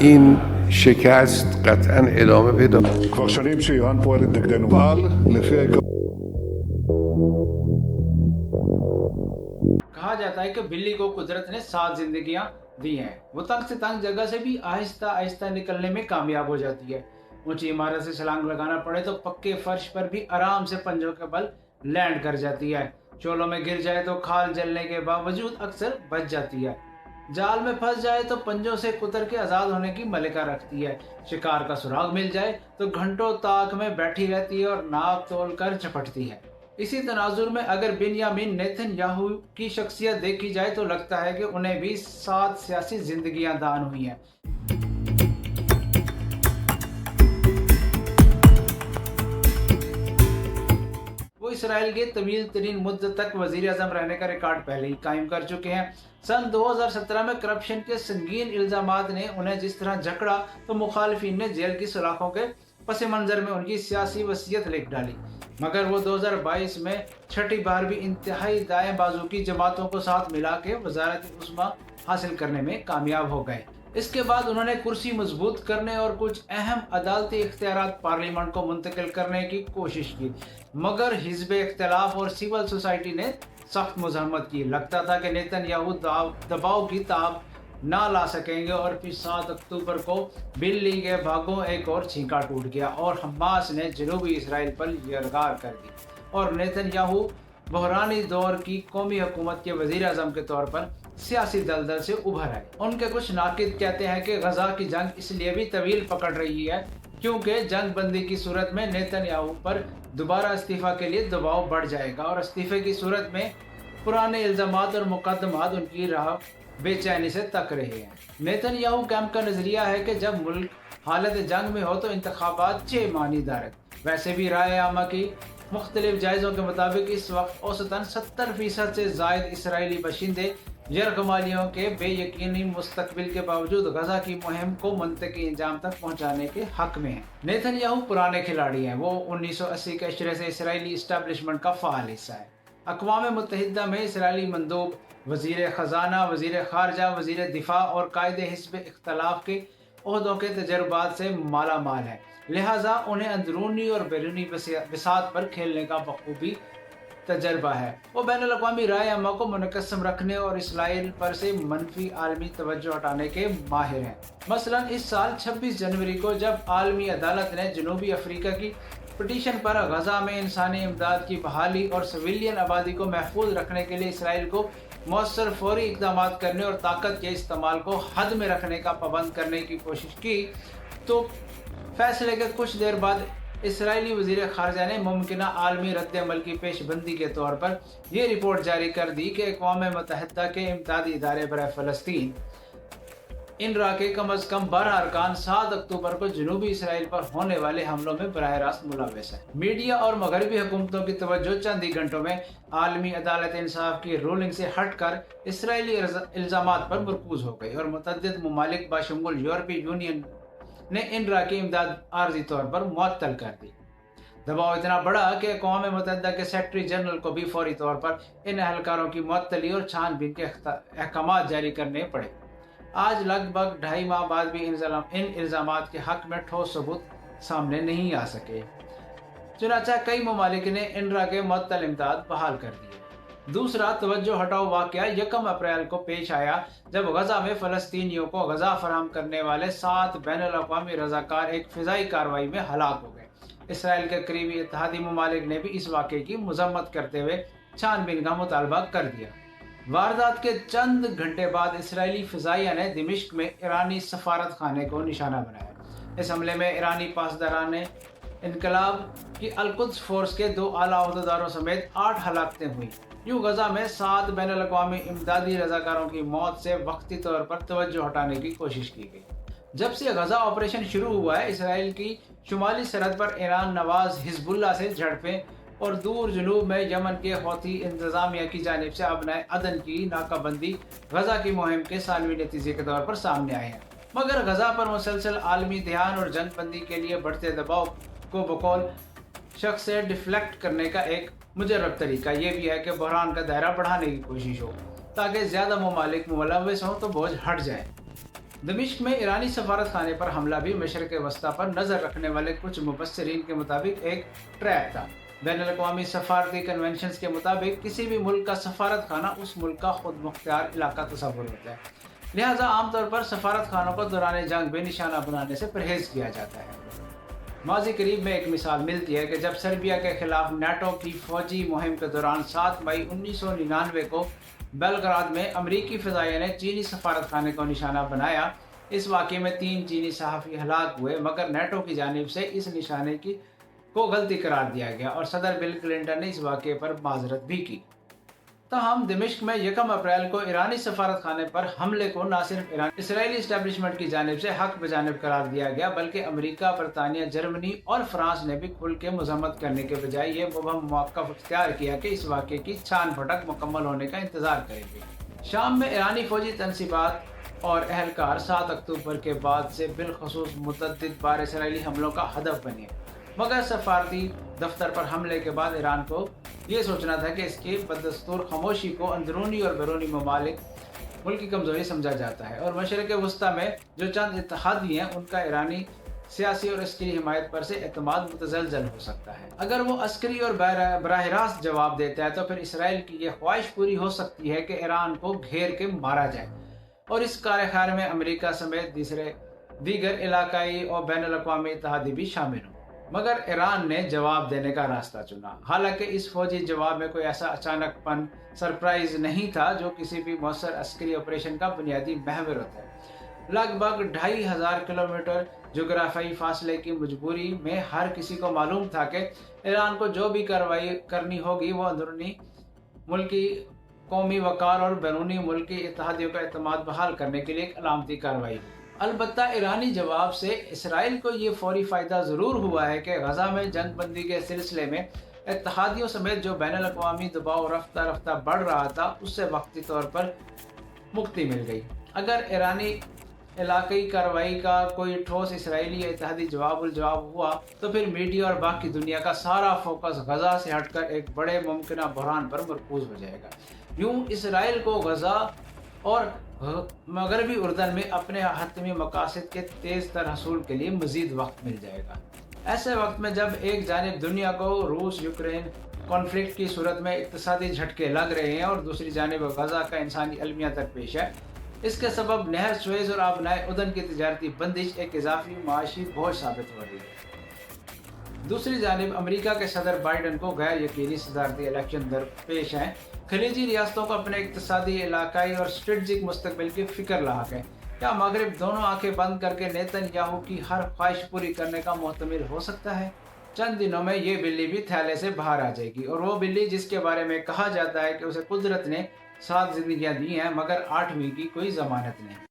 N شکست قطعا ادامه پیدا כבר שנים שאיראן פועלת נגדנו, אבל לפי העיקרון کہا جاتا ہے کہ بلی کو قدرت نے 7 زندگیاں دی ہیں، وہ تنگ سے تنگ جگہ سے بھی آہستہ آہستہ نکلنے میں کامیاب ہو جاتی ہے۔ اونچی عمارت سے چھلانگ لگانا پڑے تو پکے فرش پر بھی آرام سے پنجوں کے بل لینڈ کر جاتی ہے۔ چولوں میں گر جائے تو کھال جلنے کے باوجود اکثر بچ جاتی ہے۔ جال میں پھنس جائے تو پنجوں سے کتر کے آزاد ہونے کی ملکہ رکھتی ہے۔ شکار کا سراغ مل جائے تو گھنٹوں تاک میں بیٹھی رہتی ہے اور ناپ تول کر چپٹتی ہے۔ اسی تناظر میں اگر بنیامین نیتن یاہو کی شخصیت دیکھی جائے تو لگتا ہے کہ انہیں بھی 7 سیاسی زندگیاں دان ہوئی ہیں۔ وہ اسرائیل کے طویل ترین مدت تک وزیر اعظم رہنے کا ریکارڈ پہلے ہی قائم کر چکے ہیں۔ سن 2017 میں کرپشن کے سنگین الزامات نے انہیں جس طرح جکڑا تو مخالفین نے جیل کی سلاخوں کے پس منظر میں ان کی سیاسی وصیت لکھ ڈالی، مگر وہ 2022 میں چھٹی بار بھی انتہائی دائیں بازو کی جماعتوں کو ساتھ ملا کے وزارت عظمیٰ حاصل کرنے میں کامیاب ہو گئے۔ اس کے بعد انہوں نے کرسی مضبوط کرنے اور کچھ اہم عدالتی اختیارات پارلیمنٹ کو منتقل کرنے کی کوشش کی، مگر حزب اختلاف اور سول سوسائٹی نے سخت مزاحمت کی۔ لگتا تھا کہ نیتن یاہو دباؤ کی تاب نہ لا سکیں گے اور پھر 7 اکتوبر کو بلی کے بھاگوں ایک اور چھینکا ٹوٹ گیا اور حماس نے جنوبی اسرائیل پر یلغار کر دی اور نیتن یاہو بحرانی دور کی قومی حکومت کے وزیر اعظم کے طور پر سیاسی دلدل سے ابھر آئے۔ ان کے کچھ ناقد کہتے ہیں کہ غزہ کی جنگ اس لیے بھی طویل پکڑ رہی ہے کیونکہ جنگ بندی کی صورت میں نیتن یاہو پر دوبارہ استعفیٰ کے لیے دباؤ بڑھ جائے گا اور استعفے کی صورت میں پرانے الزامات اور مقدمات ان کی راہ بے چینی سے تک رہے ہیں۔ نیتن یاہو کیمپ کا نظریہ ہے کہ جب ملک حالت جنگ میں ہو تو انتخابات 6 معنی دارت۔ ویسے بھی رائے عامہ کی مختلف جائزوں کے مطابق اس وقت اوسطاً 70% سے زائد اسرائیلی باشندے یرغمالیوں کے بے یقینی مستقبل کے باوجود غزہ کی مہم کو منطقی انجام تک پہنچانے کے حق میں ہیں۔ نیتن یاہو پرانے کھلاڑی ہیں، وہ 1980 کے عشرے سے اسرائیلی اسٹیبلشمنٹ کا فعال حصہ ہے۔ اقوام متحدہ میں اسرائیلی مندوب، وزیر خزانہ، وزیر خارجہ، وزیر دفاع اور قائد حزب اختلاف کے عہدوں کے تجربات سے مالا مال ہے، لہٰذا انہیں اندرونی اور بیرونی بساط پر کھیلنے کا بخوبی تجربہ ہے۔ وہ بین الاقوامی رائے عامہ کو منقسم رکھنے اور اسرائیل پر سے منفی عالمی توجہ ہٹانے کے ماہر ہیں۔ مثلاً اس سال 26 جنوری کو جب عالمی عدالت نے جنوبی افریقہ کی پٹیشن پر غزہ میں انسانی امداد کی بحالی اور سویلین آبادی کو محفوظ رکھنے کے لیے اسرائیل کو مؤثر فوری اقدامات کرنے اور طاقت کے استعمال کو حد میں رکھنے کا پابند کرنے کی کوشش کی، تو فیصلے کے کچھ دیر بعد اسرائیلی وزیر خارجہ نے ممکنہ عالمی رد عمل کی پیش بندی کے طور پر یہ رپورٹ جاری کر دی کہ اقوام متحدہ کے امدادی ادارے برائے فلسطین انروا کے کم از کم 12 ارکان 7 اکتوبر کو جنوبی اسرائیل پر ہونے والے حملوں میں براہ راست ملوث ہے۔ میڈیا اور مغربی حکومتوں کی توجہ چند ہی گھنٹوں میں عالمی عدالت انصاف کی رولنگ سے ہٹ کر اسرائیلی الزامات پر مرکوز ہو گئی اور متعدد ممالک بشمول یورپی یونین نے انروا کی امداد عارضی طور پر معطل کر دی۔ دباؤ اتنا بڑا کہ اقوام متحدہ کے سیکرٹری جنرل کو بھی فوری طور پر ان اہلکاروں کی معطلی اور چھان بین کے احکامات جاری کرنے پڑے۔ آج لگ بھگ 2.5 ماہ بعد بھی ان الزامات کے حق میں ٹھوس ثبوت سامنے نہیں آ سکے، چنانچہ کئی ممالک نے انروا کے معطل امداد بحال کر دی۔ دوسرا توجہ ہٹاؤ واقعہ 1 اپریل کو پیش آیا جب غزہ میں فلسطینیوں کو غذا فراہم کرنے والے 7 بین الاقوامی رضاکار ایک فضائی کارروائی میں ہلاک ہو گئے۔ اسرائیل کے قریبی اتحادی ممالک نے بھی اس واقعے کی مذمت کرتے ہوئے چھان بین کا مطالبہ کر دیا۔ واردات کے چند گھنٹے بعد اسرائیلی فضائیہ نے دمشق میں ایرانی سفارت خانے کو نشانہ بنایا۔ اس حملے میں ایرانی پاسداران انقلاب کی القدس فورس کے 2 اعلیٰ عہدیداروں سمیت 8 ہلاکتیں ہوئیں۔ یوں غزہ میں 7 بین الاقوامی امدادی رضاکاروں کی موت سے وقتی طور پر توجہ ہٹانے کی کوشش کی گئی۔ جب سے غزہ آپریشن شروع ہوا ہے، اسرائیل کی شمالی سرحد پر ایران نواز حزب اللہ سے جھڑپیں اور دور جنوب میں یمن کے حوثی انتظامیہ کی جانب سے ابنائے عدن کی ناکہ بندی غزہ کی مہم کے ثانوی نتیجے کے طور پر سامنے آئے ہیں، مگر غزہ پر مسلسل عالمی دھیان اور جنگ بندی کے لیے بڑھتے دباؤ کو بقول شخص سے ڈیفلیکٹ کرنے کا ایک مجرب طریقہ یہ بھی ہے کہ بحران کا دائرہ بڑھانے کی کوشش ہو تاکہ زیادہ ممالک ملوث ہوں تو بوجھ ہٹ جائے۔ دمشق میں ایرانی سفارت خانے پر حملہ بھی مشرق وسطی پر نظر رکھنے والے کچھ مبصرین کے مطابق ایک ٹریپ تھا۔ بین الاقوامی سفارتی کنونشنز کے مطابق کسی بھی ملک کا سفارت خانہ اس ملک کا خود مختار علاقہ تصور ہوتا ہے، لہٰذا عام طور پر سفارت خانوں کو دوران جنگ بے نشانہ بنانے سے پرہیز کیا جاتا ہے۔ ماضی قریب میں ایک مثال ملتی ہے کہ جب سربیا کے خلاف نیٹو کی فوجی مہم کے دوران 7 مئی 1999 کو بیلگراد میں امریکی فضائیہ نے چینی سفارت خانے کو نشانہ بنایا۔ اس واقعے میں 3 چینی صحافی ہلاک ہوئے، مگر نیٹو کی جانب سے اس نشانے کو غلطی قرار دیا گیا اور صدر بل کلنٹن نے اس واقعے پر معذرت بھی کی۔ تاہم دمشق میں 1 اپریل کو ایرانی سفارت خانے پر حملے کو نہ صرف اسرائیلی اسٹیبلشمنٹ کی جانب سے حق بجانب قرار دیا گیا، بلکہ امریکہ، برطانیہ، جرمنی اور فرانس نے بھی کھل کے مذمت کرنے کے بجائے یہ مبہم موقف اختیار کیا کہ اس واقعے کی چھان پھٹک مکمل ہونے کا انتظار کریں گے۔ شام میں ایرانی فوجی تنصیبات اور اہلکار 7 اکتوبر کے بعد سے بالخصوص متعدد بار اسرائیلی حملوں کا ہدف بنے، مگر سفارتی دفتر پر حملے کے بعد ایران کو یہ سوچنا تھا کہ اس کی بدستور خاموشی کو اندرونی اور بیرونی ملک کی کمزوری سمجھا جاتا ہے، اور مشرق وسطی میں جو چند اتحادی ہیں ان کا ایرانی سیاسی اور عسکری حمایت پر سے اعتماد متزلزل ہو سکتا ہے۔ اگر وہ عسکری اور براہ راست جواب دیتا ہے تو پھر اسرائیل کی یہ خواہش پوری ہو سکتی ہے کہ ایران کو گھیر کے مارا جائے اور اس کار خیر میں امریکہ سمیت دیگر علاقائی اور بین الاقوامی اتحادی بھی شامل ہوں، مگر ایران نے جواب دینے کا راستہ چنا۔ حالانکہ اس فوجی جواب میں کوئی ایسا اچانک پن سرپرائز نہیں تھا جو کسی بھی مؤثر عسکری آپریشن کا بنیادی محور ہوتا ہے۔ لگ بھگ 2500 کلومیٹر جغرافیائی فاصلے کی مجبوری میں ہر کسی کو معلوم تھا کہ ایران کو جو بھی کارروائی کرنی ہوگی وہ اندرونی ملکی قومی وقار اور بیرونی ملکی اتحادیوں کا اعتماد بحال کرنے کے لیے ایک علامتی کارروائی ہوگی۔ البتہ ایرانی جواب سے اسرائیل کو یہ فوری فائدہ ضرور ہوا ہے کہ غزہ میں جنگ بندی کے سلسلے میں اتحادیوں سمیت جو بین الاقوامی دباؤ رفتہ رفتہ بڑھ رہا تھا اس سے وقتی طور پر مکتی مل گئی۔ اگر ایرانی علاقائی کارروائی کا کوئی ٹھوس اسرائیلی اتحادی جواب ہوا تو پھر میڈیا اور باقی دنیا کا سارا فوکس غزہ سے ہٹ کر ایک بڑے ممکنہ بحران پر مرکوز ہو جائے گا۔ یوں اسرائیل کو غزہ اور مغربی اردن میں اپنے حتمی مقاصد کے تیز تر حصول کے لیے مزید وقت مل جائے گا۔ ایسے وقت میں جب ایک جانب دنیا کو روس یوکرین کانفلکٹ کی صورت میں اقتصادی جھٹکے لگ رہے ہیں اور دوسری جانب غزہ کا انسانی المیہ تک پیش ہے، اس کے سبب نہر سویز اور آبنائے اردن کی تجارتی بندش ایک اضافی معاشی بوجھ ثابت ہو رہی ہے۔ دوسری جانب امریکہ کے صدر بائیڈن کو غیر یقینی صدارتی الیکشن درپیش ہیں۔ خلیجی ریاستوں کو اپنے اقتصادی، علاقائی اور اسٹریٹجک مستقبل کی فکر لاحق ہے۔ کیا مغرب دونوں آنکھیں بند کر کے نیتن یاہو کی ہر خواہش پوری کرنے کا محتمل ہو سکتا ہے؟ چند دنوں میں یہ بلی بھی تھیلے سے باہر آ جائے گی، اور وہ بلی جس کے بارے میں کہا جاتا ہے کہ اسے قدرت نے 7 زندگیاں دی ہیں مگر 8ویں کی کوئی ضمانت نہیں۔